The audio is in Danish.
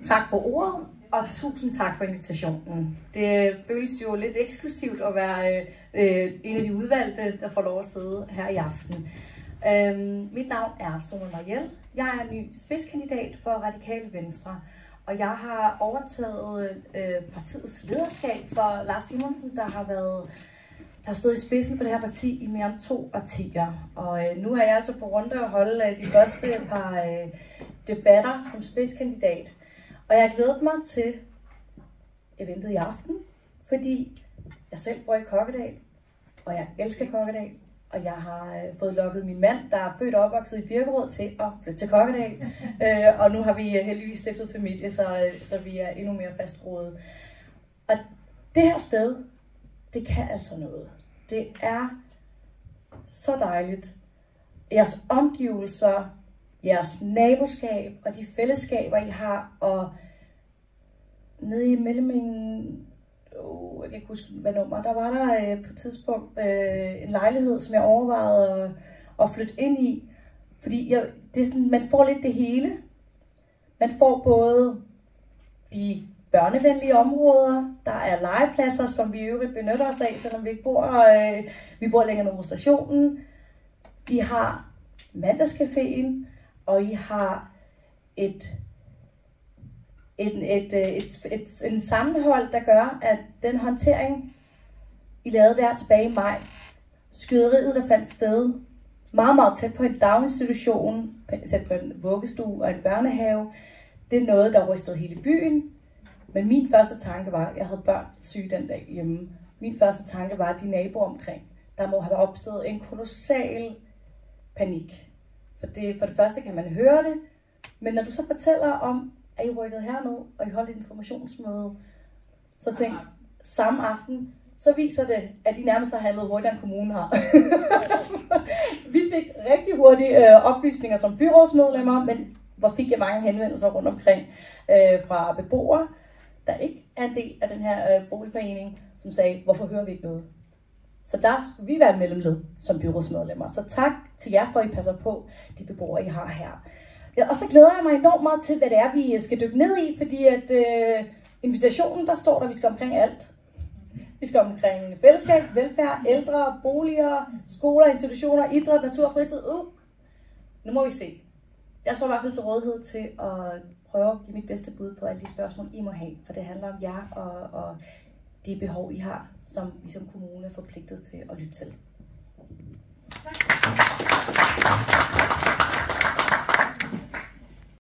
Tak for ordet, og tusind tak for invitationen. Det føles jo lidt eksklusivt at være en af de udvalgte, der får lov at sidde her i aften. Mit navn er Sune Mariel. Jeg er ny spidskandidat for Radikale Venstre, og jeg har overtaget partiets lederskab for Lars Simonsen, der har stået i spidsen for det her parti i mere end 2 årtier. Og nu er jeg altså på runde at holde de første par debatter som spidskandidat. Og jeg har glædet mig til eventet i aften, fordi jeg selv bor i Kokkedal, og jeg elsker Kokkedal. Og jeg har fået lokket min mand, der er født og opvokset i Birkerød, til at flytte til Kokkedal. Og nu har vi heldigvis stiftet familie, så vi er endnu mere fastgroede. Og det her sted, det kan altså noget. Det er så dejligt. Jeres omgivelser, jeres naboskab og de fællesskaber, I har, og nede i Mellemmingen, jeg kan ikke huske hvad nummer, der var der på et tidspunkt en lejlighed, som jeg overvejede at flytte ind i, fordi det er sådan, man får lidt det hele. Man får både de børnevenlige områder, der er legepladser, som vi i øvrigt benytter os af, selvom vi ikke bor længere nede på stationen. I har mandagscaféen, og I har en sammenhold, der gør, at den håndtering, I lavede der tilbage i maj, skyderiet, der fandt sted meget, meget tæt på en daginstitution, tæt på en vuggestue og en børnehave, det er noget, der rystede hele byen. Men min første tanke var, jeg havde børn syge den dag hjemme. Min første tanke var, at de naboer omkring, der må have opstået en kolossal panik. For det første kan man høre det, men når du så fortæller om, at I rykkede herned, og I holdt et informationsmøde, så tænk, samme aften, så viser det, at de nærmest har handlet hurtigere end kommunen har. Vi fik rigtig hurtige oplysninger som byrådsmedlemmer, men hvor fik jeg mange henvendelser rundt omkring fra beboere, der ikke er en del af den her boligforening, som sagde, hvorfor hører vi ikke noget? Så der skulle vi være mellemled som byrådsmedlemmer. Så tak til jer for, at I passer på de beboere, I har her. Ja, og så glæder jeg mig enormt meget til, hvad det er, vi skal dykke ned i, fordi at invitationen, der står der, vi skal omkring alt. Vi skal omkring fællesskab, velfærd, ældre, boliger, skoler, institutioner, idræt, natur og fritid. Nu må vi se. Jeg står i hvert fald til rådighed til at prøve at give mit bedste bud på alle de spørgsmål, I må have, for det handler om jer og de behov, I har, som vi som kommune er forpligtet til at lytte til. Tak.